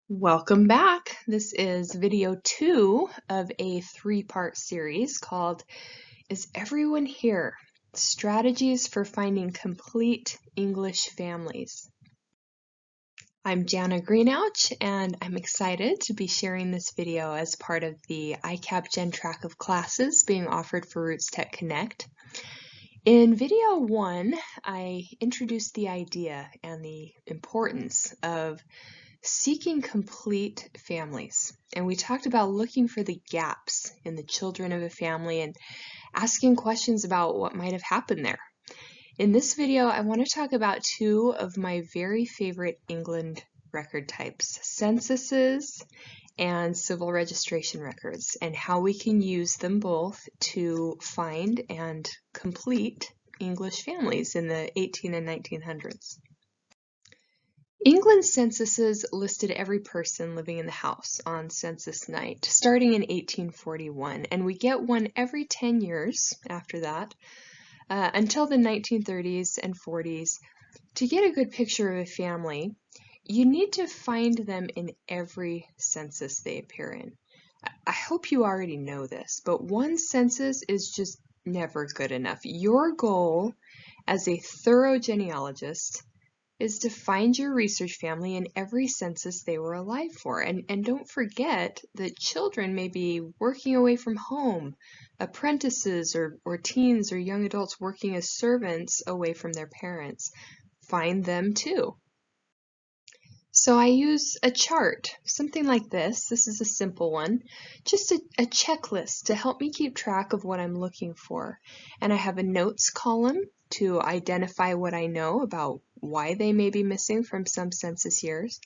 Welcome back. This is video 2 of a 3-part series called Is Everyone Here? Strategies for Finding Complete English Families. I'm Jana Greenouch, and I'm excited to be sharing this video as part of the ICAP Gen track of classes being offered for RootsTech Connect. In video 1, I introduced the idea and the importance of seeking complete families, and we talked about looking for the gaps in the children of a family and asking questions about what might have happened there. In this video, I want to talk about 2 of my very favorite England record types, censuses and civil registration records, and how we can use them both to find and complete English families in the 18 and 1900s. England's censuses listed every person living in the house on census night, starting in 1841, and we get one every 10 years after that, until the 1930s and 40s. To get a good picture of a family, you need to find them in every census they appear in. I hope you already know this, but one census is just never good enough. Your goal as a thorough genealogist is to find your research family in every census they were alive for. And don't forget that children may be working away from home, apprentices or teens or young adults working as servants away from their parents. Find them too. So I use a chart, something like this. This is a simple one, just a checklist to help me keep track of what I'm looking for. And I have a notes column to identify what I know about why they may be missing from some census years.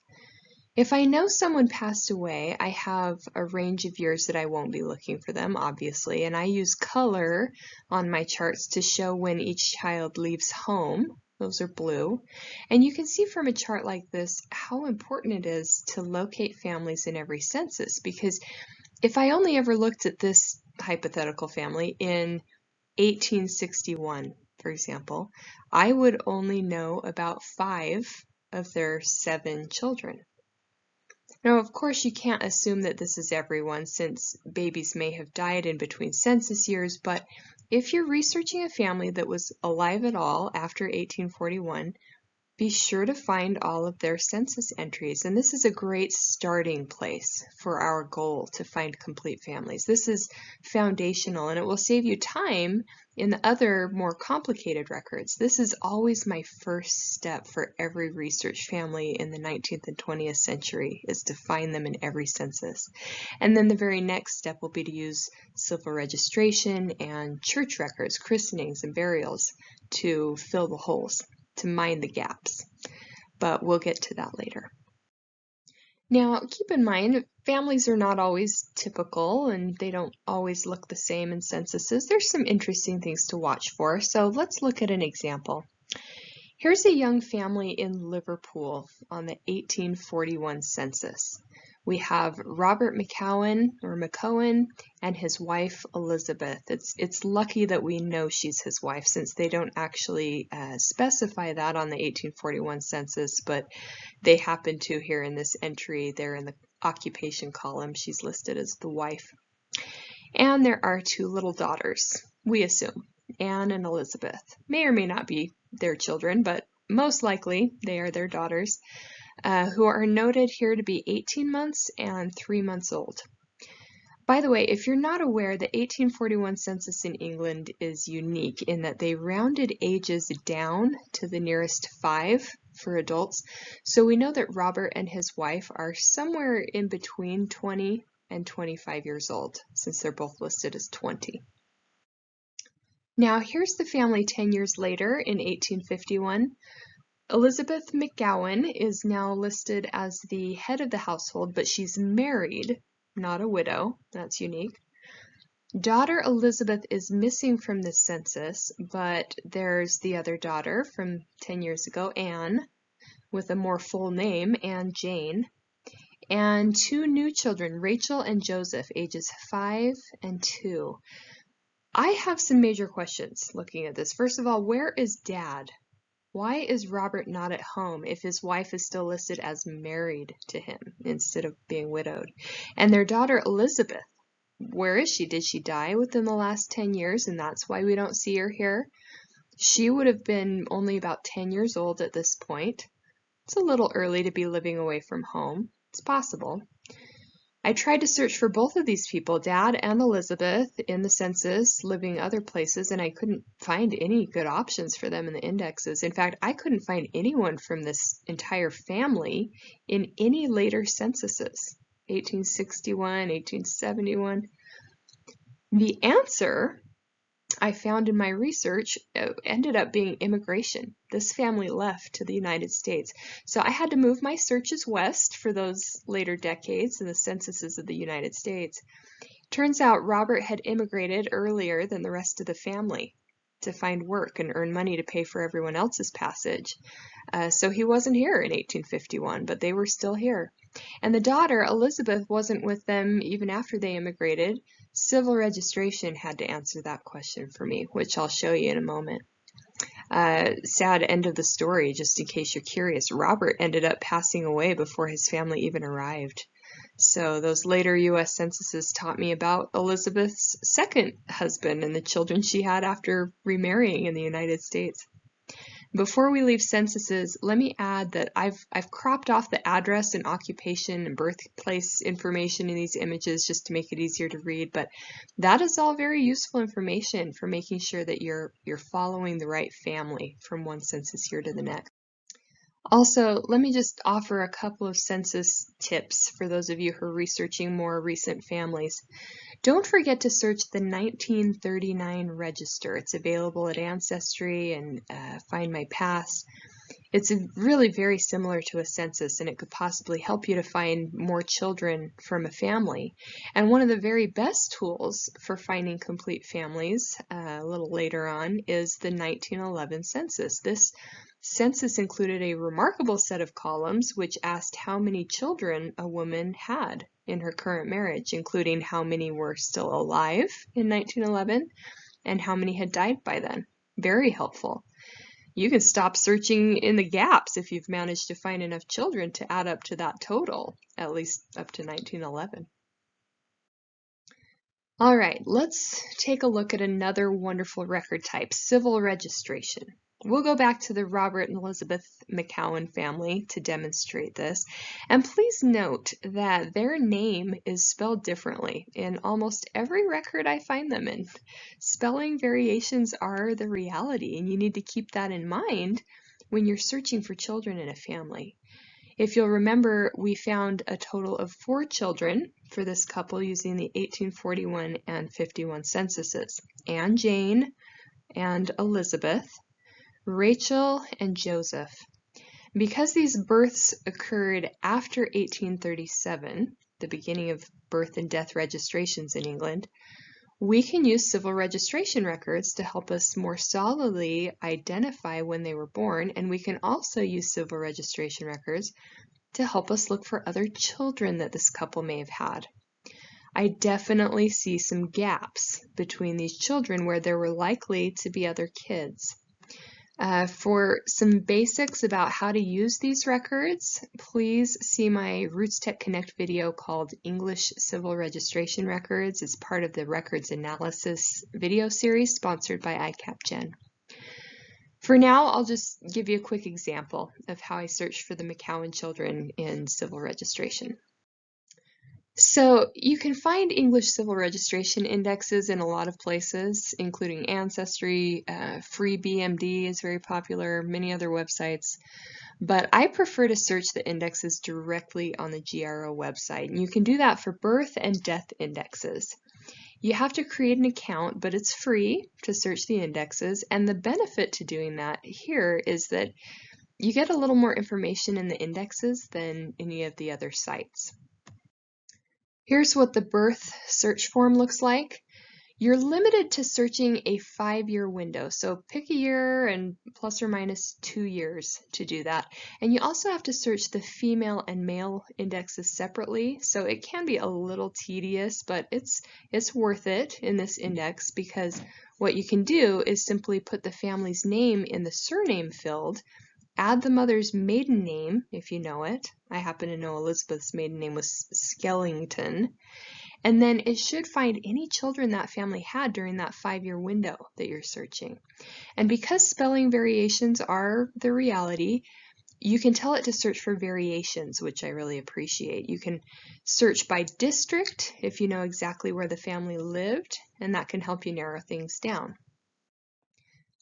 If I know someone passed away, I have a range of years that I won't be looking for them, obviously, and I use color on my charts to show when each child leaves home. Those are blue. And you can see from a chart like this how important it is to locate families in every census, because if I only ever looked at this hypothetical family in 1861, for example, I would only know about 5 of their 7 children. Now, of course, you can't assume that this is everyone, since babies may have died in between census years, but if you're researching a family that was alive at all after 1841, be sure to find all of their census entries. And this is a great starting place for our goal to find complete families. This is foundational, and it will save you time in the other more complicated records. This is always my first step for every research family in the 19th and 20th century, is to find them in every census. And then the very next step will be to use civil registration and church records, christenings and burials, to fill the holes, to mine the gaps, but we'll get to that later. Now, keep in mind, families are not always typical and they don't always look the same in censuses. There's some interesting things to watch for, so let's look at an example. Here's a young family in Liverpool on the 1841 census. We have Robert McCowan and his wife Elizabeth. It's lucky that we know she's his wife, since they don't actually specify that on the 1841 census, but they happen to here in this entry. There in the occupation column, she's listed as the wife. And there are 2 little daughters, we assume, Anne and Elizabeth. May or may not be their children, but most likely they are their daughters, who are noted here to be 18 months and 3 months old. By the way, if you're not aware, the 1841 census in England is unique in that they rounded ages down to the nearest 5 for adults. So we know that Robert and his wife are somewhere in between 20 and 25 years old, since they're both listed as 20. Now here's the family 10 years later in 1851. Elizabeth McGowan is now listed as the head of the household, but she's married, not a widow. That's unique. Daughter Elizabeth is missing from this census, but there's the other daughter from 10 years ago, Anne, with a more full name, Anne Jane, and 2 new children, Rachel and Joseph, ages 5 and 2. I have some major questions looking at this. First of all, where is Dad? Why is Robert not at home if his wife is still listed as married to him instead of being widowed? And their daughter Elizabeth, where is she? Did she die within the last 10 years and that's why we don't see her here? She would have been only about 10 years old at this point. It's a little early to be living away from home. It's possible. I tried to search for both of these people, Dad and Elizabeth, in the census, living other places, and I couldn't find any good options for them in the indexes. In fact, I couldn't find anyone from this entire family in any later censuses, 1861, 1871. The answer I found in my research ended up being immigration. This family left to the United States. So I had to move my searches west for those later decades in the censuses of the United States. Turns out Robert had immigrated earlier than the rest of the family to find work and earn money to pay for everyone else's passage. So he wasn't here in 1851, but they were still here. And the daughter, Elizabeth, wasn't with them even after they immigrated. Civil registration had to answer that question for me, which I'll show you in a moment. Sad end of the story, just in case you're curious. Robert ended up passing away before his family even arrived. So those later U.S. censuses taught me about Elizabeth's second husband and the children she had after remarrying in the United States. Before we leave censuses, let me add that I've cropped off the address and occupation and birthplace information in these images just to make it easier to read, but that is all very useful information for making sure that you're following the right family from one census year to the next. Also, let me just offer a couple of census tips for those of you who are researching more recent families. Don't forget to search the 1939 register. It's available at Ancestry and Find My Past. It's really very similar to a census, and it could possibly help you to find more children from a family. And one of the very best tools for finding complete families a little later on is the 1911 census. This census included a remarkable set of columns which asked how many children a woman had in her current marriage, including how many were still alive in 1911 and how many had died by then. Very helpful. You can stop searching in the gaps if you've managed to find enough children to add up to that total, at least up to 1911. All right, let's take a look at another wonderful record type, civil registration. We'll go back to the Robert and Elizabeth McCowan family to demonstrate this. And please note that their name is spelled differently in almost every record I find them in. Spelling variations are the reality, and you need to keep that in mind when you're searching for children in a family. If you'll remember, we found a total of 4 children for this couple using the 1841 and 51 censuses: Anne Jane and Elizabeth, Rachel and Joseph. Because these births occurred after 1837, the beginning of birth and death registrations in England, we can use civil registration records to help us more solidly identify when they were born, and we can also use civil registration records to help us look for other children that this couple may have had. I definitely see some gaps between these children where there were likely to be other kids. For some basics about how to use these records, please see my RootsTech Connect video called English Civil Registration Records. It's part of the Records Analysis video series sponsored by ICAPGen. For now, I'll just give you a quick example of how I searched for the McCowan children in civil registration. So you can find English civil registration indexes in a lot of places, including Ancestry, FreeBMD is very popular, many other websites, but I prefer to search the indexes directly on the GRO website, and you can do that for birth and death indexes. You have to create an account, but it's free to search the indexes, and the benefit to doing that here is that you get a little more information in the indexes than any of the other sites. Here's what the birth search form looks like. You're limited to searching a 5-year window, so pick a year and plus or minus 2 years to do that. And you also have to search the female and male indexes separately, so it can be a little tedious, but it's worth it in this index because what you can do is simply put the family's name in the surname field, add the mother's maiden name, if you know it. I happen to know Elizabeth's maiden name was Skellington. And then it should find any children that family had during that 5-year window that you're searching. And because spelling variations are the reality, you can tell it to search for variations, which I really appreciate. You can search by district if you know exactly where the family lived, and that can help you narrow things down.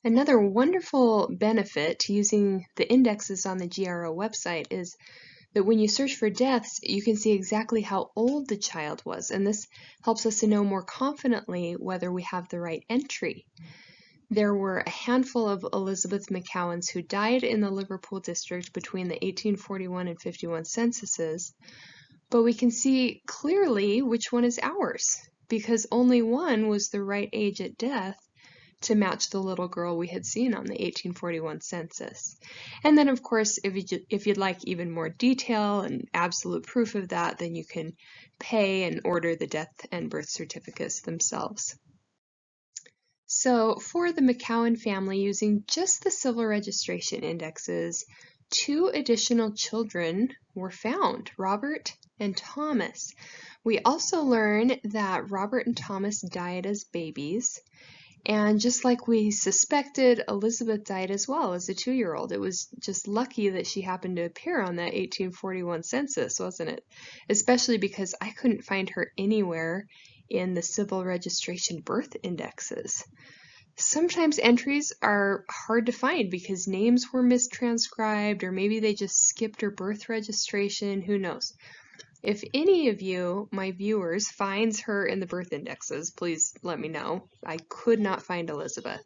Another wonderful benefit to using the indexes on the GRO website is that when you search for deaths, you can see exactly how old the child was, and this helps us to know more confidently whether we have the right entry. There were a handful of Elizabeth McCowans who died in the Liverpool district between the 1841 and 51 censuses, but we can see clearly which one is ours, because only one was the right age at death to match the little girl we had seen on the 1841 census. And then, of course, if you'd like even more detail and absolute proof of that, then you can pay and order the death and birth certificates themselves. So for the McCowan family, using just the civil registration indexes, 2 additional children were found, Robert and Thomas. We also learn that Robert and Thomas died as babies. And just like we suspected, Elizabeth died as well as a 2-year-old. It was just lucky that she happened to appear on that 1841 census, wasn't it? Especially because I couldn't find her anywhere in the civil registration birth indexes. Sometimes entries are hard to find because names were mistranscribed, or maybe they just skipped her birth registration, who knows? If any of you, my viewers, finds her in the birth indexes, please let me know. I could not find Elizabeth.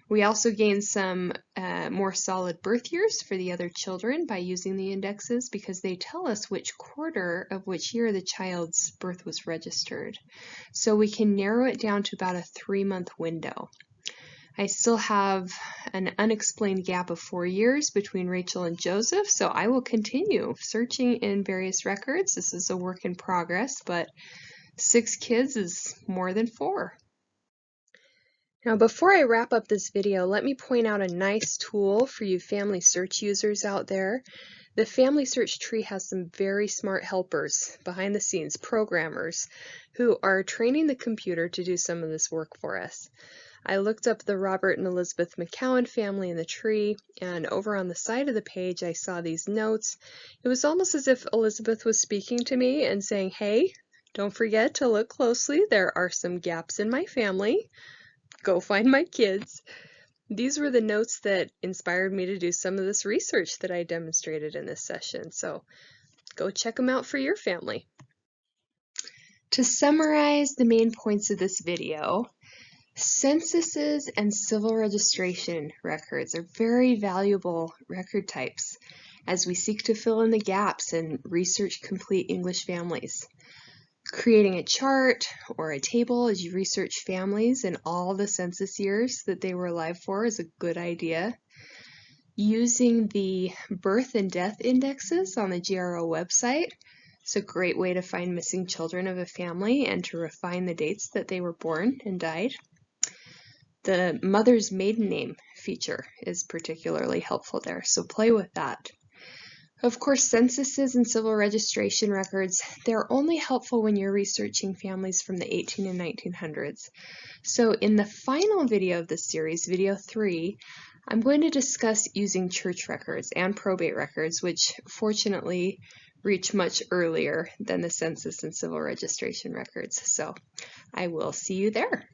We also gained some more solid birth years for the other children by using the indexes because they tell us which quarter of which year the child's birth was registered. So we can narrow it down to about a 3-month window. I still have an unexplained gap of 4 years between Rachel and Joseph, so I will continue searching in various records. This is a work in progress, but 6 kids is more than 4. Now, before I wrap up this video, let me point out a nice tool for you FamilySearch users out there. The FamilySearch tree has some very smart helpers behind the scenes, programmers, who are training the computer to do some of this work for us. I looked up the Robert and Elizabeth McCowan family in the tree, and over on the side of the page I saw these notes. It was almost as if Elizabeth was speaking to me and saying, "Hey, don't forget to look closely. There are some gaps in my family. Go find my kids." These were the notes that inspired me to do some of this research that I demonstrated in this session, so go check them out for your family. To summarize the main points of this video, censuses and civil registration records are very valuable record types as we seek to fill in the gaps and research complete English families. Creating a chart or a table as you research families in all the census years that they were alive for is a good idea. Using the birth and death indexes on the GRO website is a great way to find missing children of a family and to refine the dates that they were born and died. The mother's maiden name feature is particularly helpful there, so play with that. Of course, censuses and civil registration records, they're only helpful when you're researching families from the 18 and 1900s. So in the final video of this series, video 3, I'm going to discuss using church records and probate records, which fortunately reach much earlier than the census and civil registration records. So I will see you there.